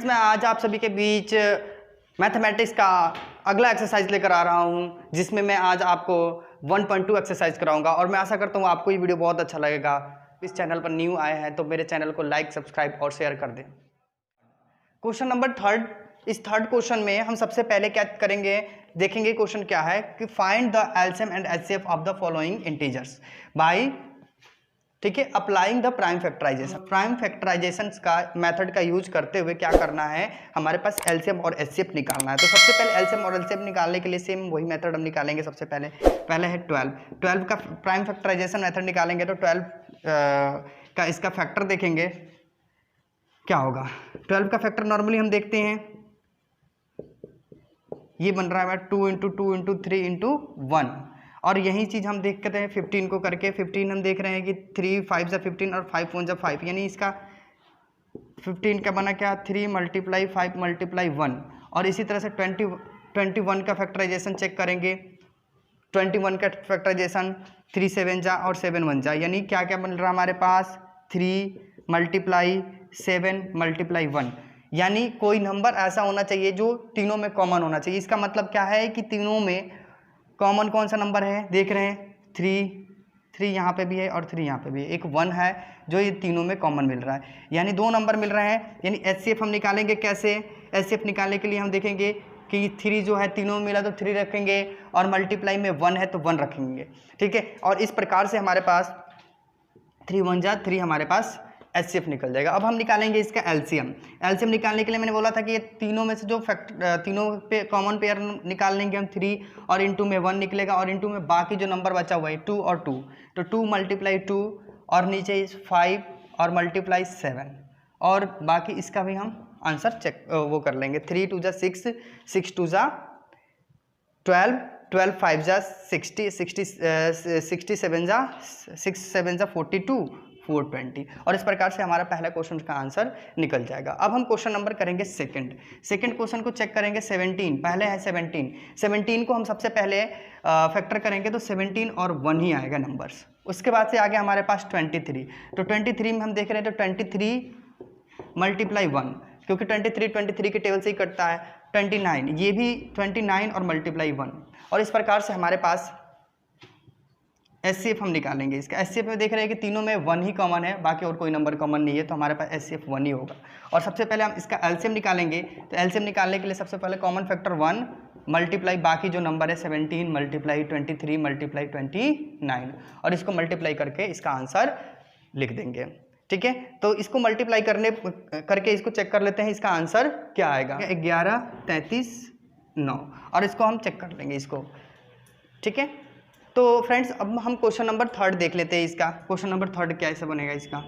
मैं आज आप सभी के बीच मैथमेटिक्स का अगला एक्सरसाइज लेकर आ रहा हूं, जिसमें मैं आज आपको 1.2 एक्सरसाइज कराऊंगा और मैं आशा करता हूं आपको ये वीडियो बहुत अच्छा लगेगा। इस चैनल पर न्यू आए हैं तो मेरे चैनल को लाइक, सब्सक्राइब और शेयर कर दें। Question number third. इस थर्ड क्वेश्चन में हम सबसे पहले क्या करेंगे, देखेंगे क्वेश्चन क्या है कि find the LCM and HCF of the following integers by, ठीक है, applying the prime factorization. Prime factorization का मेथड का यूज करते हुए क्या करना है, हमारे पास एलसीएम और एचसीएफ निकालना है। तो सबसे पहले एलसीएम और एचसीएफ निकालने के लिए सेम वही मेथड हम निकालेंगे। सबसे पहले है 12 का प्राइम फैक्टराइजेशन मेथड निकालेंगे। तो 12 का इसका फैक्टर देखेंगे क्या होगा। 12 का फैक्टर नॉर्मली हम देखते हैं, ये बन रहा है 2 × 2 × 3 × 1, और यही चीज़ हम देखते हैं 15 को करके। 15 हम देख रहे हैं कि 3 5 जा 15 और 5 1 जा 5, यानी इसका 15 का बना क्या 3 × 5 × 1। और इसी तरह से 21 का फैक्टराइजेशन चेक करेंगे। 21 का फैक्टराइजेशन 3 7 जा और 7 1 जा, यानी क्या क्या बन रहा है हमारे पास 3 × 7 × 1, यानी कोई नंबर ऐसा होना चाहिए जो तीनों में कॉमन होना चाहिए। इसका मतलब क्या है कि तीनों में कॉमन कौन सा नंबर है, देख रहे हैं 3 यहाँ पे भी है और 3 यहाँ पे भी है, एक 1 है जो ये तीनों में कॉमन मिल रहा है, यानी 2 नंबर मिल रहे हैं। यानी एचसीएफ हम निकालेंगे कैसे, एचसीएफ निकालने के लिए हम देखेंगे कि 3 जो है तीनों में मिला तो 3 रखेंगे, और मल्टीप्लाई में 1 है तो 1 रखेंगे, ठीक है। और इस प्रकार से हमारे पास 3 1 जा 3 हमारे पास एचसीएफ निकल जाएगा। अब हम निकालेंगे इसका एलसीएम। एलसीएम निकालने के लिए मैंने बोला था कि ये तीनों में से जो तीनों पे कॉमन पेयर निकाल लेंगे हम 3, और इंटू में 1 निकलेगा, और इंटू में बाकी जो नंबर बचा हुआ है 2 और 2, तो 2 × 2 और नीचे 5 और मल्टीप्लाई 7, और बाकी इसका भी हम आंसर चेक वो कर लेंगे। 3 2 जा 6, 6 2 जा 12, 12 5 जा 60, 67 जा 6 7 जा 42, 420, और इस प्रकार से हमारा पहला क्वेश्चन का आंसर निकल जाएगा। अब हम क्वेश्चन नंबर करेंगे सेकंड क्वेश्चन को चेक करेंगे। 17 पहले है 17 को हम सबसे पहले फैक्टर करेंगे तो 17 और 1 ही आएगा नंबर्स। उसके बाद से आगे हमारे पास 23, तो 23 में हम देख रहे हैं तो 23 × 1, क्योंकि 23 के टेबल से ही कटता है। 29 ये भी 29 और मल्टीप्लाई 1, और इस प्रकार से हमारे पास एचसीएफ हम निकालेंगे। इसका एचसीएफ में देख रहे हैं कि तीनों में 1 ही कॉमन है, बाकी और कोई नंबर कॉमन नहीं है, तो हमारे पास एचसीएफ 1 ही होगा। और सबसे पहले हम इसका एलसीएम निकालेंगे। तो एलसीएम निकालने के लिए सबसे पहले कॉमन फैक्टर 1 मल्टीप्लाई बाकी जो नंबर है 17 मल्टीप्लाई 23 मल्टीप्लाई 29, और इसको मल्टीप्लाई करके इसका आंसर लिख देंगे, ठीक है। तो इसको मल्टीप्लाई करके इसको चेक कर लेते हैं, इसका आंसर क्या आएगा 11 33 9, और इसको हम चेक कर लेंगे इसको, ठीक है। तो फ्रेंड्स अब हम क्वेश्चन नंबर थर्ड देख लेते हैं। इसका क्वेश्चन नंबर थर्ड कैसे बनेगा, इसका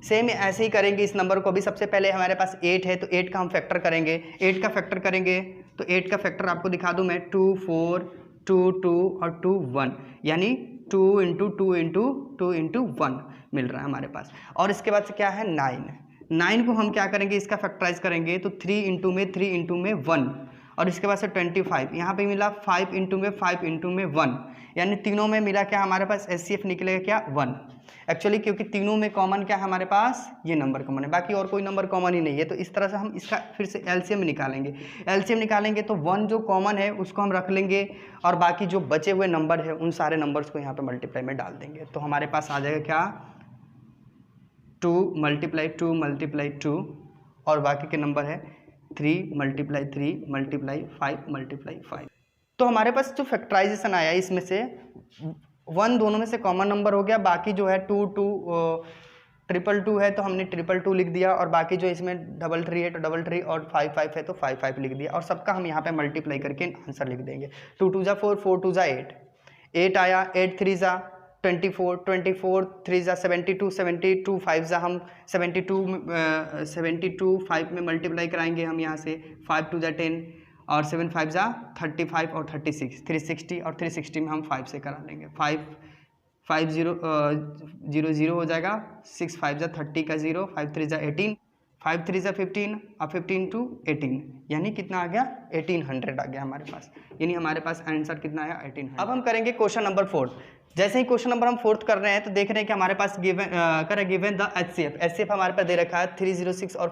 सेम ऐसे ही करेंगे। इस नंबर को भी सबसे पहले हमारे पास 8 है तो 8 का हम फैक्टर करेंगे। 8 का फैक्टर करेंगे तो 8 का फैक्टर आपको दिखा दूं मैं, 2 4 2 2 और 2 1, यानी 2 × 2 × 2 × 1 मिल रहा है हमारे पास। और इसके बाद से क्या है 9 को हम क्या करेंगे, इसका फैक्टराइज करेंगे तो 3 × में 1, और इसके बाद से 25 यहाँ पे मिला 5 × में 5 × में 1, यानी तीनों में मिला क्या हमारे पास एचसीएफ निकलेगा क्या 1। एक्चुअली क्योंकि तीनों में कॉमन क्या है हमारे पास, ये नंबर कॉमन है, बाकी और कोई नंबर कॉमन ही नहीं है। तो इस तरह से हम इसका फिर से एलसीएम निकालेंगे। एलसीएम निकालेंगे तो 1 जो कॉमन है उसको हम रख लेंगे, और बाकी जो बचे हुए नंबर है उन सारे नंबर्स को यहाँ पे मल्टीप्लाई में डाल देंगे। तो हमारे पास आ जाएगा क्या 2 × 2 × 2, और बाकी के नंबर है 3 × 3 × 5 × 5। तो हमारे पास जो फैक्टराइजेशन आया इसमें से 1 दोनों में से कॉमन नंबर हो गया, बाकी जो है 2 2 2 है तो हमने 2 लिख दिया, और बाकी जो इसमें 3 है तो 3 और 5 5 है तो 5 5 लिख दिया, और सबका हम यहाँ पे मल्टीप्लाई करके आंसर लिख देंगे। 2 2 जा 4 4 2 जा 8 आया, 8 3 जा 24 24 3 जा 72 72 5 जा हम 72 5 में मल्टीप्लाई कराएंगे हम यहाँ से, 5 2 जा 10 और 7 5 जा 35 और 36 360, और 360 में हम 5 से करा लेंगे। 5 5 0 0 0 हो जाएगा, 6 5 जा 30 का 0, 5 3 जा 18, 5 3 जा 15 और 15 to 18, यानी कितना आ गया 1800 आ गया हमारे पास, यानी हमारे पास आंसर कितना आया 1800। अब हम करेंगे क्वेश्चन नंबर 4। जैसे ही क्वेश्चन नंबर हम 4th कर रहे हैं तो देख रहे हैं कि हमारे पास गिवन द एचसीएफ हमारे पास दे रखा है 306 और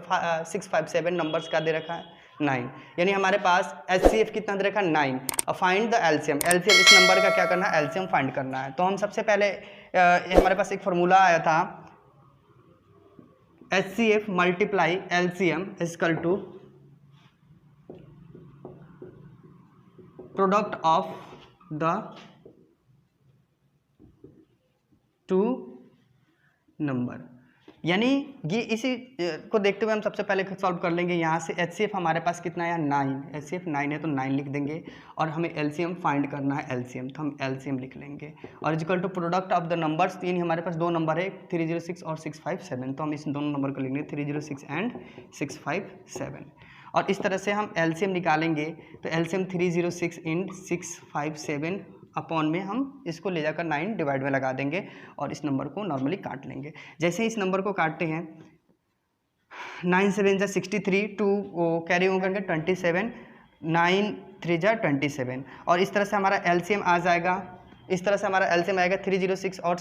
657 नंबर्स का दे रखा है 9, यानी हमारे पास एचसीएफ कितना दे रखा है 9। और फाइंड द एलसीएम, इस नंबर का क्या करना है, एलसीएम फाइंड करना है। तो हम सबसे पहले हमारे पास एक फॉर्मूला आया था HCF multiply LCM equal to product of the two number, यानी ये इसी को देखते हुए हम सबसे पहले सॉल्व कर लेंगे। यहाँ से एचसीएफ हमारे पास कितना है 9, एचसीएफ 9 है तो 9 लिख देंगे और हमें एलसीएम फाइंड करना है एलसीएम, तो हम एलसीएम लिख लेंगे। और equal to product of the numbers, यानी हमारे पास दो नंबर है 306 और 657, तो हम इस दोनों नंबर को लिखेंगे 306 एंड 657। और इस तरह से हम एलसीएम निकालेंगे तो एलसीएम 306 इन 657 अपॉन में हम इसको ले जाकर 9 डिवाइड में लगा देंगे और इस नंबर को नॉर्मली काट लेंगे। जैसे ही इस नंबर को काटते हैं 9 7 जा 63, 2 कैरी ओवर करके 27, 9 3 जा 27, और इस तरह से हमारा एलसीएम आ जाएगा। इस तरह से हमारा एलसीएम आएगा 306 और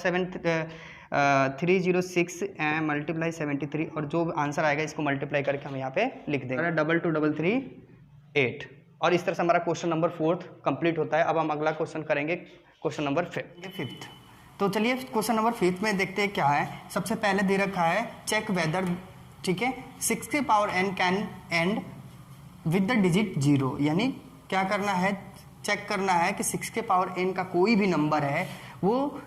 306 मल्टीप्लाई 73, और जो आंसर आएगा इसको मल्टीप्लाई करके हम यहाँ पे लिख देंगे 2233 8। और इस तरह से हमारा क्वेश्चन नंबर 4th कंप्लीट होता है। अब हम अगला क्वेश्चन करेंगे क्वेश्चन नंबर 5th। तो चलिए क्वेश्चन नंबर 5th में देखते हैं क्या है। सबसे पहले दे रखा है चेक वेदर, ठीक है, 6 के power n can and with the digit 0, यानी क्या करना है, चेक करना है कि 6 के पावर n का कोई भी नंबर है वो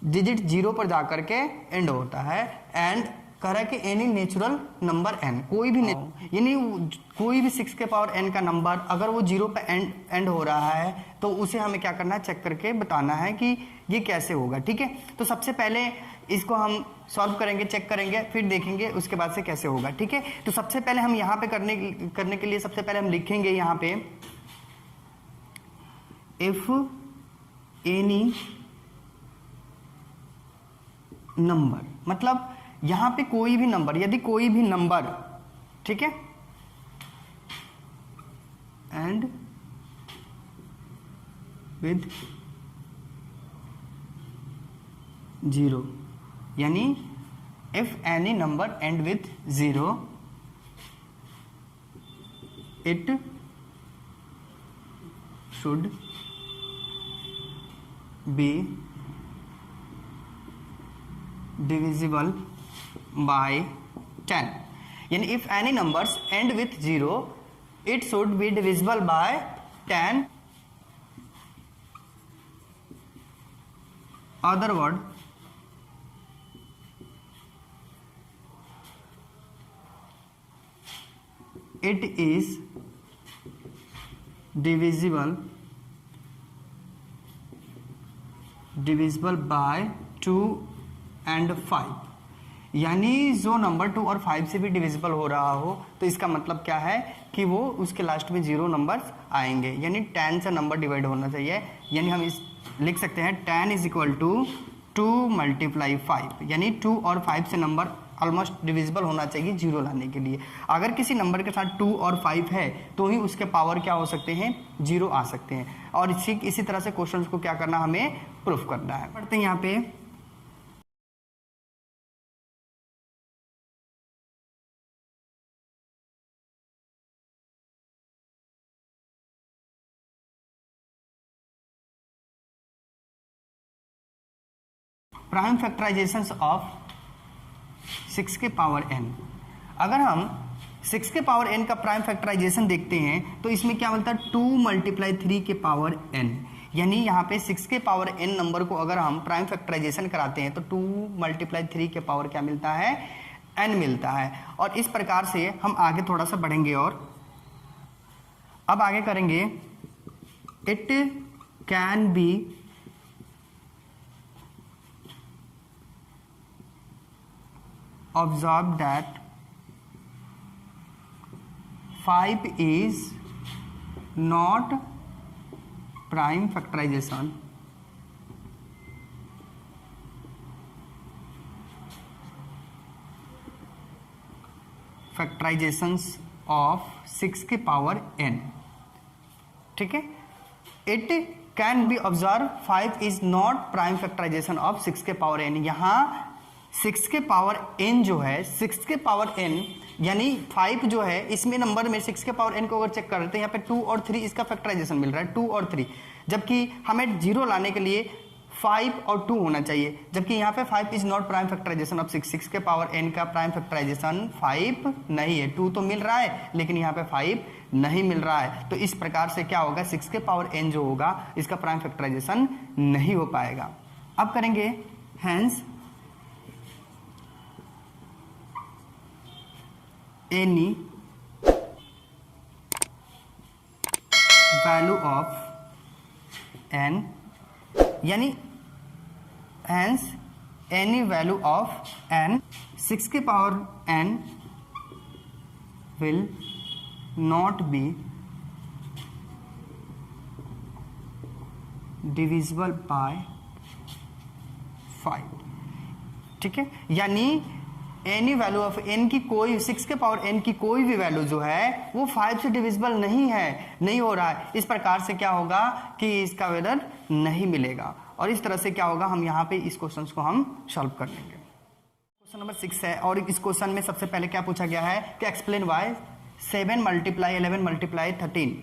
डिजिट 0 पर जाकर के एंड होता है। एंड कह रहा है कि एनी नेचुरल नंबर n, कोई भी यानी कोई भी 6 के पावर n का नंबर अगर वो 0 पे एंड हो रहा है तो उसे हमें क्या करना है, चेक करके बताना है कि ये कैसे होगा। ठीक है, तो सबसे पहले इसको हम सॉल्व करेंगे, चेक करेंगे, फिर देखेंगे उसके बाद से कैसे होगा। ठीक है, तो सबसे पहले हम यहाँ पे करने के लिए सबसे पहले हम लिखेंगे यहाँ पे इफ एनी नंबर, मतलब यहाँ पे कोई भी नंबर, यदि कोई भी नंबर, ठीक है, एंड विद 0, यानी if any number and with 0 it should be divisible by 10, यानी if any numbers end with 0 it should be divisible by 10, other word it is divisible by 2 and 5, यानी जो number 2 और 5 से भी divisible हो रहा हो तो इसका मतलब क्या है कि वो उसके लास्ट में 0 नंबर्स आएंगे, यानी 10 से नंबर डिवाइड होना चाहिए। यानी हम इस लिख सकते हैं 10 इज इक्वल टू 2 मल्टीप्लाई 5, यानी 2 और 5 से नंबर ऑलमोस्ट डिविजिबल होना चाहिए 0 लाने के लिए। अगर किसी नंबर के साथ 2 और 5 है तो ही उसके पावर क्या हो सकते हैं, 0 आ सकते हैं। और इसी तरह से क्वेश्चन को क्या करना, हमें प्रूफ करना है। पढ़ते हैं यहाँ पे प्राइम फैक्टराइजेशन ऑफ 6 के पावर n। अगर हम 6 के पावर n का प्राइम फैक्टराइजेशन देखते हैं तो इसमें क्या मिलता है, 2 मल्टीप्लाई 3 के पावर n, यानी यहाँ पे 6 के पावर n नंबर को अगर हम प्राइम फैक्टराइजेशन कराते हैं तो 2 मल्टीप्लाई 3 के पावर क्या मिलता है, n मिलता है। और इस प्रकार से हम आगे थोड़ा सा बढ़ेंगे और अब आगे करेंगे it can B observe that 5 is not prime factorization factorizations of 6 के पावर n। ठीक है, it can be observe 5 is not prime factorization of 6 के पावर n। यहाँ 6 के पावर n जो है, 6 के पावर n यानी 5 जो है, इसमें नंबर में 6 के पावर n को अगर चेक करते हैं तो यहाँ पे 2 और 3 इसका फैक्टराइजेशन मिल रहा है, 2 और 3, जबकि हमें 0 लाने के लिए 5 और 2 होना चाहिए, जबकि यहाँ पे 5 is not prime factorization of 6 के पावर n का प्राइम फैक्टराइजेशन 5 नहीं है। 2 तो मिल रहा है लेकिन यहाँ पे 5 नहीं मिल रहा है। तो इस प्रकार से क्या होगा, 6 के पावर n जो होगा इसका प्राइम फैक्टराइजेशन नहीं हो पाएगा। अब करेंगे hence any value of n, यानी hence any value of n 6 के power n will not be divisible by 5। ठीक है, यानी एनी वैल्यू ऑफ n की कोई 6 के पावर n की कोई भी वैल्यू जो है वो 5 से डिविजिबल नहीं है, नहीं हो रहा है। इस प्रकार से क्या होगा कि इसका वेदर नहीं मिलेगा, और इस तरह से क्या होगा, हम यहाँ पे इस क्वेश्चन को हम सॉल्व कर लेंगे। क्वेश्चन नंबर 6 है, और इस क्वेश्चन में सबसे पहले क्या पूछा गया है कि एक्सप्लेन वाई 7 मल्टीप्लाई 11 मल्टीप्लाई 13,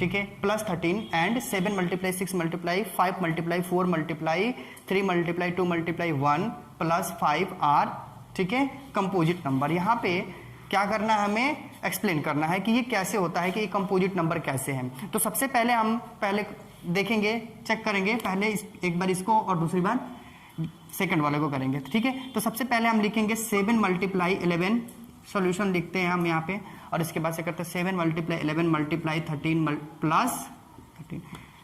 ठीक है, plus 13 and 7 multiply 6 multiply 5 multiply 4 multiply 3 multiply 2 multiply 1 plus 5 are, ठीक है, कंपोजिट नंबर। यहाँ पे क्या करना है, हमें एक्सप्लेन करना है कि ये कैसे होता है, कि ये कंपोजिट नंबर कैसे हैं। तो सबसे पहले हम पहले देखेंगे, चेक करेंगे, पहले एक बार इसको और दूसरी बार सेकंड वाले को करेंगे, ठीक है। तो सबसे पहले हम लिखेंगे 7 मल्टीप्लाई 11, सॉल्यूशन लिखते हैं हम यहाँ पे, और इसके बाद से करते हैं 7 मल्टीप्लाई 11 मल्टीप्लाई 13 प्लस 13।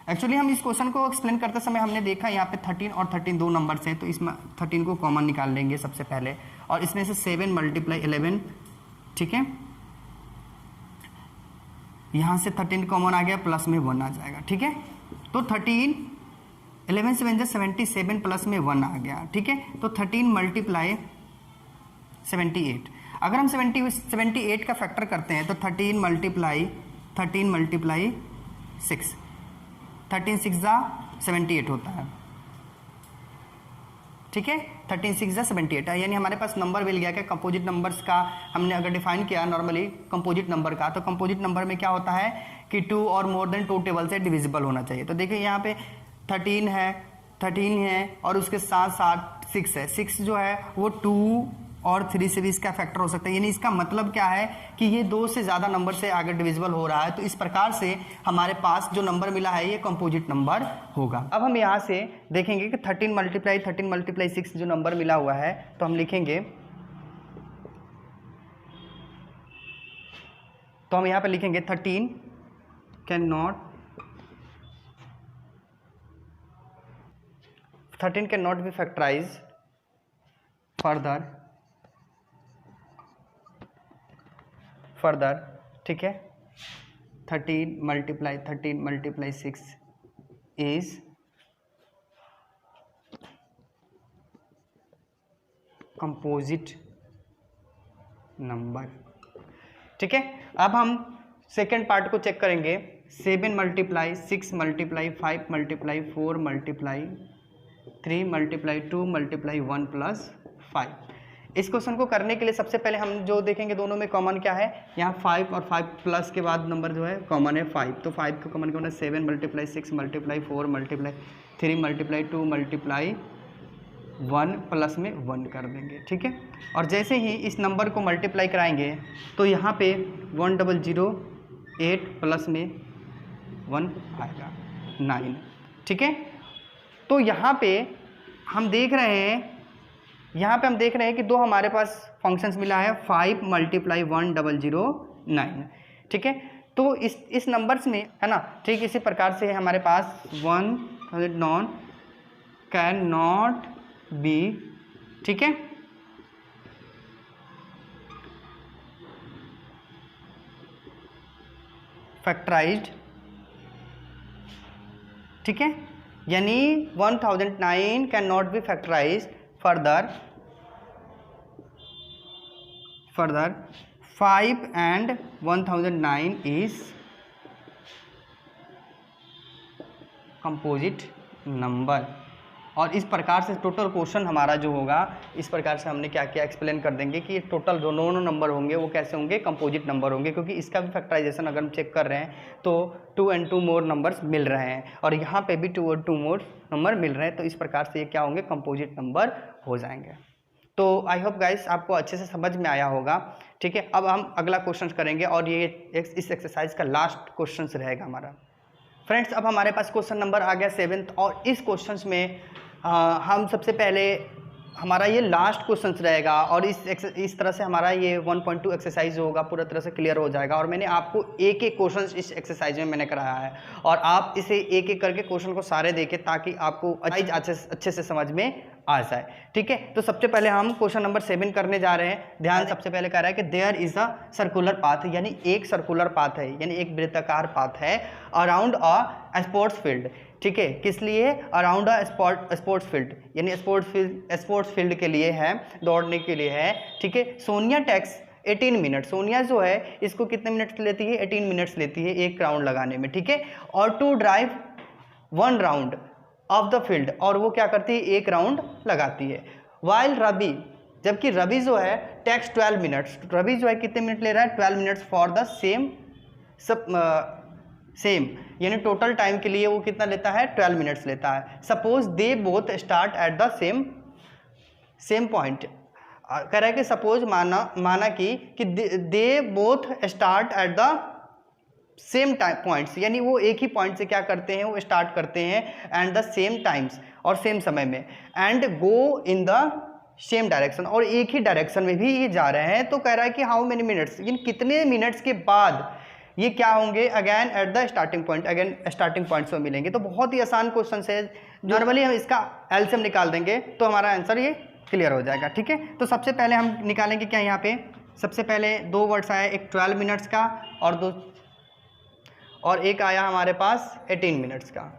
एक्चुअली हम इस क्वेश्चन को एक्सप्लेन करते समय हमने देखा यहाँ पे 13 और 13 दो नंबर से, तो इसमें 13 को कॉमन निकाल लेंगे सबसे पहले, और इसमें से 7 मल्टीप्लाई 11, ठीक है, यहाँ से 13 कॉमन आ गया, प्लस में 1 आ जाएगा, ठीक है। तो 13 11 से बन जाए 77 प्लस में 1 आ गया, ठीक है। तो 13 मल्टीप्लाई 78, अगर हम 78 का फैक्टर करते हैं तो 13 मल्टीप्लाई 6, 13 6 जा 78 होता है, ठीक है, 13 6 जा 78 है, यानी हमारे पास नंबर मिल गया। क्या कंपोजिट नंबर्स का हमने अगर डिफाइन किया नॉर्मली कंपोजिट नंबर का, तो कंपोजिट नंबर में क्या होता है कि 2 और मोर देन 2 टेबल से डिविजिबल होना चाहिए। तो देखिए यहाँ पे 13 है और उसके साथ साथ 6 है, 6 जो है वो 2 और 3 से भी इसका फैक्टर हो सकता है, यानी इसका मतलब क्या है कि ये 2 से ज़्यादा नंबर से आगे डिविजिबल हो रहा है। तो इस प्रकार से हमारे पास जो नंबर मिला है ये कंपोजिट नंबर होगा। अब हम यहाँ से देखेंगे कि 13 मल्टीप्लाई 6 जो नंबर मिला हुआ है, तो हम लिखेंगे, तो हम यहाँ पे लिखेंगे 13 can not be factorize further, ठीक है। 13 मल्टीप्लाई 6 इज कंपोजिट नंबर, ठीक है। अब हम सेकेंड पार्ट को चेक करेंगे, 7 multiply 6 multiply 5 multiply 4 multiply 3 multiply 2 multiply 1 plus 5। इस क्वेश्चन को करने के लिए सबसे पहले हम जो देखेंगे दोनों में कॉमन क्या है, यहाँ 5 और 5 प्लस के बाद नंबर जो है कॉमन है 5, तो 5 को कॉमन करना 7 multiply 6 multiply 4 multiply 3 multiply 2 multiply 1 plus में 1 कर देंगे, ठीक है। और जैसे ही इस नंबर को मल्टीप्लाई कराएंगे तो यहाँ पे 1008 प्लस में 1 आएगा 9, ठीक है। तो यहाँ पे हम देख रहे हैं कि दो हमारे पास फंक्शंस मिला है, 5 मल्टीप्लाई 1009, ठीक है। तो इस नंबर्स में है ना, ठीक इसी प्रकार से हमारे पास 1009 कैन नॉट बी, ठीक है, फैक्टराइज्ड, ठीक है, यानी 1009 can not B factorised further 5 and 1009 is composite number. और इस प्रकार से टोटल क्वेश्चन हमारा जो होगा, इस प्रकार से हमने क्या किया एक्सप्लेन कर देंगे कि टोटल जो दोनों नंबर होंगे वो कैसे होंगे, कंपोजिट नंबर होंगे, क्योंकि इसका भी फैक्टराइजेशन अगर हम चेक कर रहे हैं तो 2 and 2 मोर नंबर्स मिल रहे हैं और यहाँ पे भी 2 और 2 मोर नंबर मिल रहे हैं, तो इस प्रकार से ये क्या होंगे, कंपोजिट नंबर हो जाएंगे। तो आई होप गाइस आपको अच्छे से समझ में आया होगा। ठीक है, अब हम अगला क्वेश्चन करेंगे और ये इस एक्सरसाइज का लास्ट क्वेश्चन रहेगा हमारा। फ्रेंड्स, अब हमारे पास क्वेश्चन नंबर आ गया 7th और इस क्वेश्चन में हम सबसे पहले हमारा ये लास्ट क्वेश्चन रहेगा और इस तरह से हमारा ये 1.2 एक्सरसाइज होगा, पूरा तरह से क्लियर हो जाएगा। और मैंने आपको एक एक क्वेश्चन इस एक्सरसाइज में मैंने कराया है और आप इसे एक एक करके क्वेश्चन को सारे देखें ताकि आपको अच्छे से समझ में आ जाए। ठीक है, तो सबसे पहले हम क्वेश्चन नंबर 7 करने जा रहे हैं। ध्यान, सबसे पहले कह रहा है कि there is a circular path, यानी एक सर्कुलर पाथ है, यानी एक वृत्ताकार पाथ है अराउंड अ स्पोर्ट्स फील्ड। ठीक है, किस लिए, अराउंड अ स्पोर्ट्स फील्ड, यानी स्पोर्ट्स फील्ड के लिए है, दौड़ने के लिए है। ठीक है, सोनिया टेक्स 18 मिनट, सोनिया जो है इसको कितने मिनट्स लेती है, 18 मिनट्स लेती है एक राउंड लगाने में। ठीक है, और to drive 1 round of the field, और वो क्या करती है, एक राउंड लगाती है। वाइल रवि, जबकि रवि जो है टेक्स 12 मिनट्स, रवि जो है कितने मिनट ले रहा है, 12 मिनट्स फॉर द सेम, यानी टोटल टाइम के लिए वो कितना लेता है, 12 मिनट्स लेता है। Suppose they both start at the same point, कह रहा है कि सपोज माना कि they both start at the same time points, यानी वो एक ही पॉइंट से क्या करते हैं, वो स्टार्ट करते हैं एंड द सेम टाइम्स और सेम समय में, and go in the same direction, और एक ही डायरेक्शन में भी ये जा रहे हैं। तो कह रहा है कि हाउ मेनी मिनट्स, यानी कितने मिनट्स के बाद ये क्या होंगे, again at the starting point, again starting point से मिलेंगे। तो बहुत ही आसान क्वेश्चन है, नॉर्मली हम इसका एलसीएम निकाल देंगे तो हमारा आंसर ये क्लियर हो जाएगा। ठीक है, तो सबसे पहले हम निकालेंगे क्या, यहाँ पे सबसे पहले 2 वर्ड्स आए, एक 12 मिनट्स का और एक आया हमारे पास 18 मिनट्स का।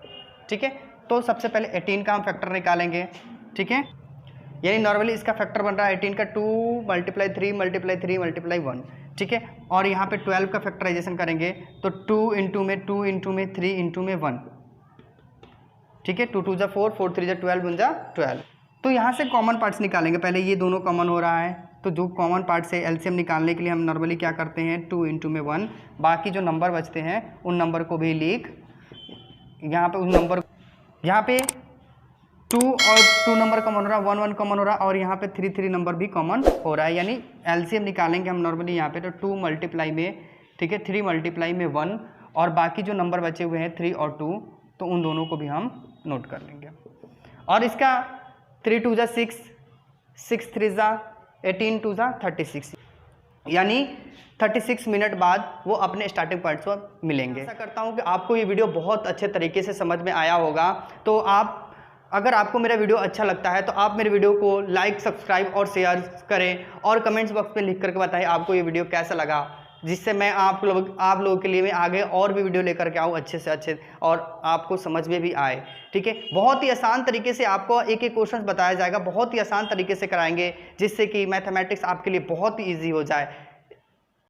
ठीक है, तो सबसे पहले 18 का हम फैक्टर निकालेंगे। ठीक है, यानी नॉर्मली इसका फैक्टर बन रहा है 18 का 2 × 3 × 3 × 1। ठीक है, और यहाँ पे 12 का फैक्टराइजेशन करेंगे तो 2 × में 2 × में 3 × में 1। ठीक है, 2 2 जा 4, 4 3 जा 12, 1 जा 12। तो यहाँ से कॉमन पार्ट्स निकालेंगे, पहले ये दोनों कॉमन हो रहा है, तो जो कॉमन पार्ट से एलसीएम निकालने के लिए हम नॉर्मली क्या करते हैं, 2 × में 1, बाकी जो नंबर बचते हैं उन नंबर को भी लिख, यहाँ पे उन नंबर, यहाँ पे 2 और 2 नंबर कॉमन हो रहा है, 1 1 कॉमन हो रहा है, और यहाँ पे 3 3 नंबर भी कॉमन हो रहा है, यानी एलसीएम निकालेंगे हम नॉर्मली यहाँ पे तो 2 मल्टीप्लाई में, ठीक है, 3 मल्टीप्लाई में 1, और बाकी जो नंबर बचे हुए हैं 3 और 2, तो उन दोनों को भी हम नोट कर लेंगे। और इसका 3 2 जा 6, 6 3 जा 18, 2 जा 36, यानी 36 मिनट बाद वो अपने स्टार्टिंग पॉइंट पर मिलेंगे। ऐसा करता हूँ कि आपको ये वीडियो बहुत अच्छे तरीके से समझ में आया होगा। तो अगर आपको मेरा वीडियो अच्छा लगता है तो आप मेरे वीडियो को लाइक, सब्सक्राइब और शेयर करें और कमेंट्स बॉक्स में लिख करके बताएं आपको ये वीडियो कैसा लगा, जिससे मैं आप लोगों के लिए मैं आगे और भी वीडियो लेकर के आऊँ अच्छे से अच्छे और आपको समझ में भी आए। ठीक है, बहुत ही आसान तरीके से आपको एक एक क्वेश्चन बताया जाएगा, बहुत ही आसान तरीके से कराएंगे जिससे कि मैथमेटिक्स आपके लिए बहुत ही ईजी हो जाए।